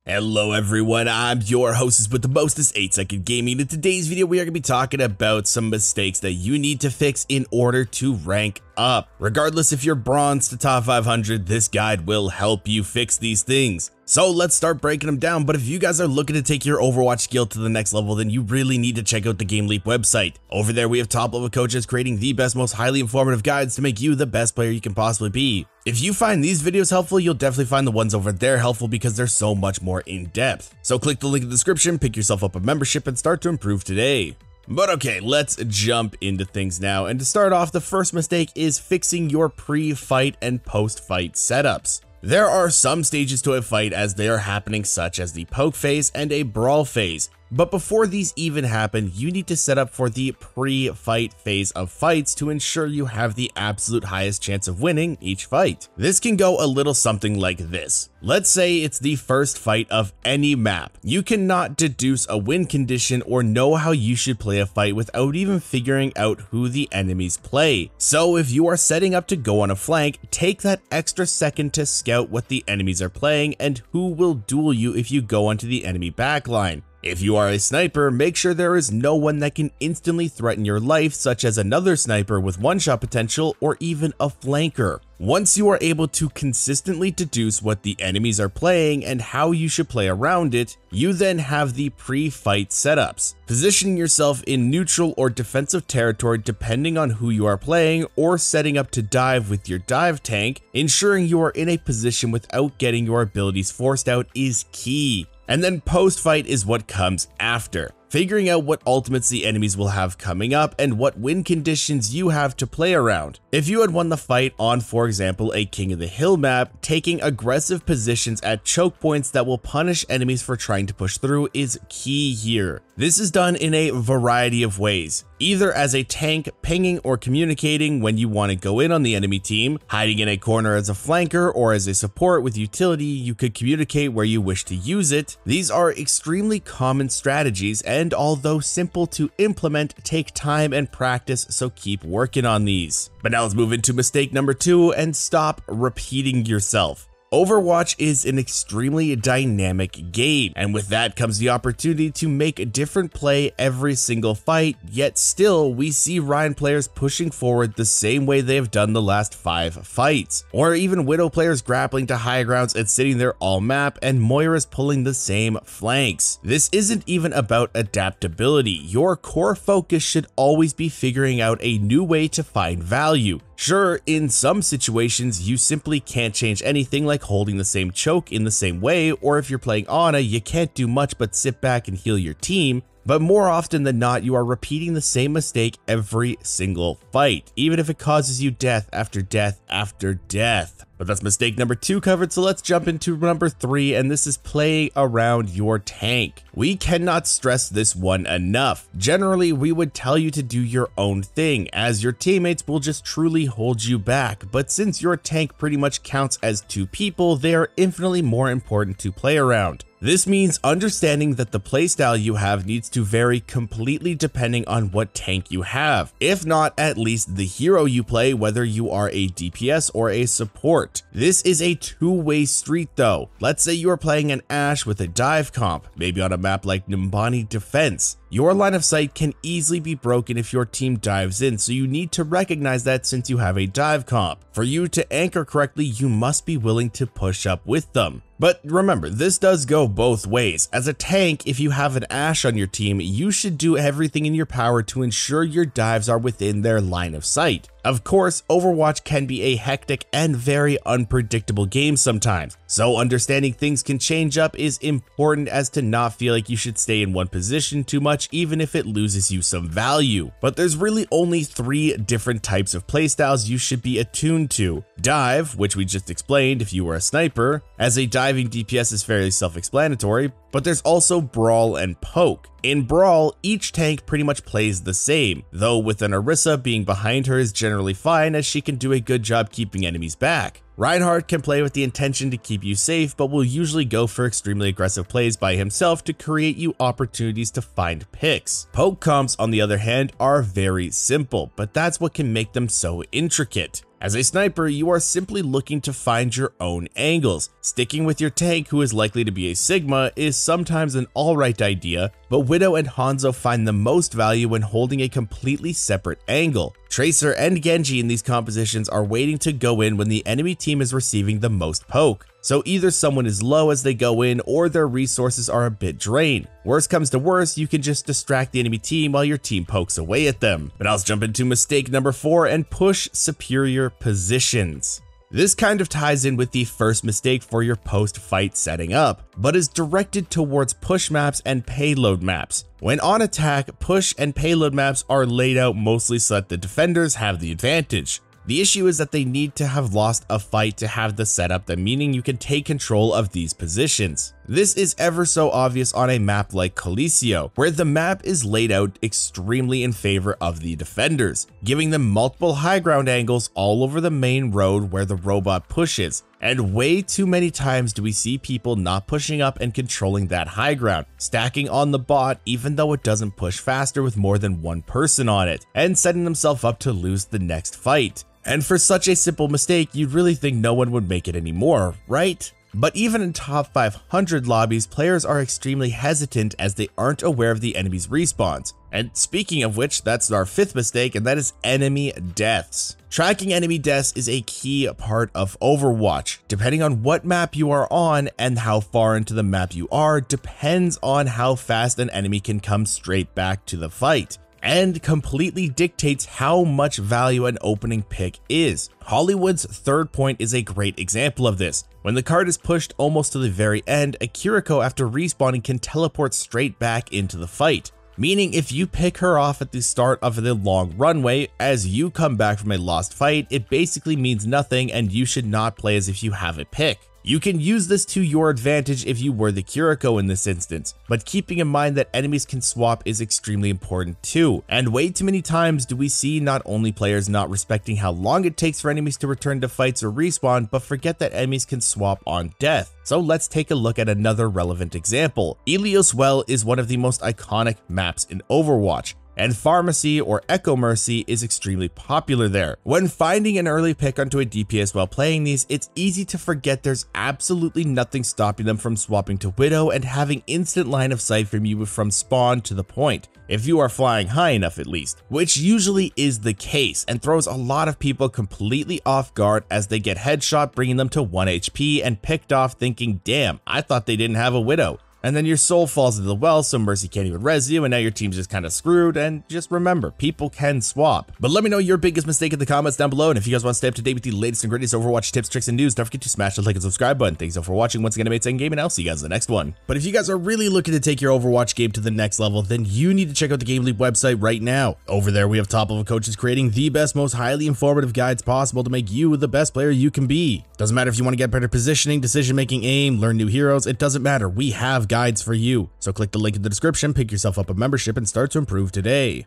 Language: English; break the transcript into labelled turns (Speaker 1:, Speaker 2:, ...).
Speaker 1: Hello everyone, I'm your hostess with the mostest 8-second gaming. In today's video, we are going to be talking about some mistakes that you need to fix in order to rank up. Regardless if you're bronze to top 500, this guide will help you fix these things. So let's start breaking them down, but if you guys are looking to take your Overwatch skill to the next level, then you really need to check out the Game Leap website. Over there, we have top level coaches creating the best, most highly informative guides to make you the best player you can possibly be. If you find these videos helpful, you'll definitely find the ones over there helpful because they're so much more in depth. So click the link in the description, pick yourself up a membership, and start to improve today. But okay, let's jump into things now. And to start off, the first mistake is fixing your pre-fight and post-fight setups. There are some stages to a fight as they are happening, such as the poke phase and a brawl phase. But before these even happen, you need to set up for the pre-fight phase of fights to ensure you have the absolute highest chance of winning each fight. This can go a little something like this. Let's say it's the first fight of any map. You cannot deduce a win condition or know how you should play a fight without even figuring out who the enemies play. So if you are setting up to go on a flank, take that extra second to scout what the enemies are playing and who will duel you if you go onto the enemy backline. If you are a sniper, make sure there is no one that can instantly threaten your life, such as another sniper with one-shot potential or even a flanker. Once you are able to consistently deduce what the enemies are playing and how you should play around it, you then have the pre-fight setups. Positioning yourself in neutral or defensive territory depending on who you are playing, or setting up to dive with your dive tank, ensuring you are in a position without getting your abilities forced out is key. And then post-fight is what comes after. Figuring out what ultimates the enemies will have coming up and what win conditions you have to play around. If you had won the fight on, for example, a King of the Hill map, taking aggressive positions at choke points that will punish enemies for trying to push through is key here. This is done in a variety of ways, either as a tank pinging or communicating when you want to go in on the enemy team, hiding in a corner as a flanker, or as a support with utility you could communicate where you wish to use it. These are extremely common strategies, and although simple to implement, take time and practice, so keep working on these. But now let's move into mistake number 2 and stop repeating yourself. Overwatch is an extremely dynamic game, and with that comes the opportunity to make a different play every single fight, yet still we see Rein players pushing forward the same way they have done the last 5 fights, or even Widow players grappling to high grounds and sitting there all map, and Moira's pulling the same flanks. This isn't even about adaptability. Your core focus should always be figuring out a new way to find value. Sure, in some situations, you simply can't change anything, like holding the same choke in the same way, or if you're playing Ana, you can't do much but sit back and heal your team. But more often than not, you are repeating the same mistake every single fight, even if it causes you death after death after death. But that's mistake number 2 covered, so let's jump into number 3, and this is playing around your tank. We cannot stress this one enough. Generally, we would tell you to do your own thing, as your teammates will just truly hold you back, but since your tank pretty much counts as 2 people, they are infinitely more important to play around. This means understanding that the playstyle you have needs to vary completely depending on what tank you have, if not at least the hero you play, whether you are a DPS or a support. This is a two-way street though. Let's say you are playing an Ashe with a dive comp, maybe on a map like Numbani Defense. Your line of sight can easily be broken if your team dives in, so you need to recognize that since you have a dive comp. For you to anchor correctly, you must be willing to push up with them. But remember, this does go both ways. As a tank, if you have an Ashe on your team, you should do everything in your power to ensure your dives are within their line of sight. Of course, Overwatch can be a hectic and very unpredictable game sometimes, so understanding things can change up is important, as to not feel like you should stay in one position too much even if it loses you some value. But there's really only 3 different types of playstyles you should be attuned to. Dive, which we just explained if you were a sniper, as a diving DPS is fairly self-explanatory, but there's also Brawl and Poke. In Brawl, each tank pretty much plays the same, though with an Orisa being behind her is generally fine, as she can do a good job keeping enemies back. Reinhardt can play with the intention to keep you safe, but will usually go for extremely aggressive plays by himself to create you opportunities to find picks. Poke comps, on the other hand, are very simple, but that's what can make them so intricate. As a sniper, you are simply looking to find your own angles. Sticking with your tank, who is likely to be a Sigma, is sometimes an alright idea, but Widow and Hanzo find the most value when holding a completely separate angle. Tracer and Genji in these compositions are waiting to go in when the enemy team is receiving the most poke. So either someone is low as they go in or their resources are a bit drained. Worst comes to worst, you can just distract the enemy team while your team pokes away at them. But let's jump into mistake number 4 and push superior positions. This kind of ties in with the first mistake for your post-fight setting up, but is directed towards push maps and payload maps. When on attack, push and payload maps are laid out mostly so that the defenders have the advantage. The issue is that they need to have lost a fight to have the setup, meaning you can take control of these positions. This is ever so obvious on a map like Coliseo, where the map is laid out extremely in favor of the defenders, giving them multiple high ground angles all over the main road where the robot pushes. And way too many times do we see people not pushing up and controlling that high ground, stacking on the bot even though it doesn't push faster with more than one person on it, and setting themselves up to lose the next fight. And for such a simple mistake, you'd really think no one would make it anymore, right? But even in top 500 lobbies, players are extremely hesitant as they aren't aware of the enemy's respawns. And speaking of which, that's our 5th mistake, and that is enemy deaths. Tracking enemy deaths is a key part of Overwatch. Depending on what map you are on and how far into the map you are, depends on how fast an enemy can come straight back to the fight, and completely dictates how much value an opening pick is. Hollywood's third point is a great example of this. When the card is pushed almost to the very end, a Kiriko after respawning can teleport straight back into the fight. Meaning if you pick her off at the start of the long runway, as you come back from a lost fight, it basically means nothing and you should not play as if you have a pick. You can use this to your advantage if you were the Kiriko in this instance, but keeping in mind that enemies can swap is extremely important too, and way too many times do we see not only players not respecting how long it takes for enemies to return to fights or respawn, but forget that enemies can swap on death. So let's take a look at another relevant example. Ilios Well is one of the most iconic maps in Overwatch, and Pharmacy or Echo Mercy is extremely popular there. When finding an early pick onto a DPS while playing these, it's easy to forget there's absolutely nothing stopping them from swapping to Widow and having instant line of sight from you from spawn to the point, if you are flying high enough at least, which usually is the case and throws a lot of people completely off guard as they get headshot, bringing them to 1 HP and picked off thinking, damn, I thought they didn't have a Widow. And then your soul falls into the well, so Mercy can't even res you, and now your team's just kind of screwed. And just remember, people can swap. But let me know your biggest mistake in the comments down below, and if you guys want to stay up to date with the latest and greatest Overwatch tips, tricks, and news, don't forget to smash the like and subscribe button. Thanks all for watching. Once again, I'm 8secondgaming, and I'll see you guys in the next one. But if you guys are really looking to take your Overwatch game to the next level, then you need to check out the Game Leap website right now. Over there, we have top-level coaches creating the best, most highly informative guides possible to make you the best player you can be. Doesn't matter if you want to get better positioning, decision-making, aim, learn new heroes, it doesn't matter. We have guides for you. So click the link in the description, pick yourself up a membership, and start to improve today.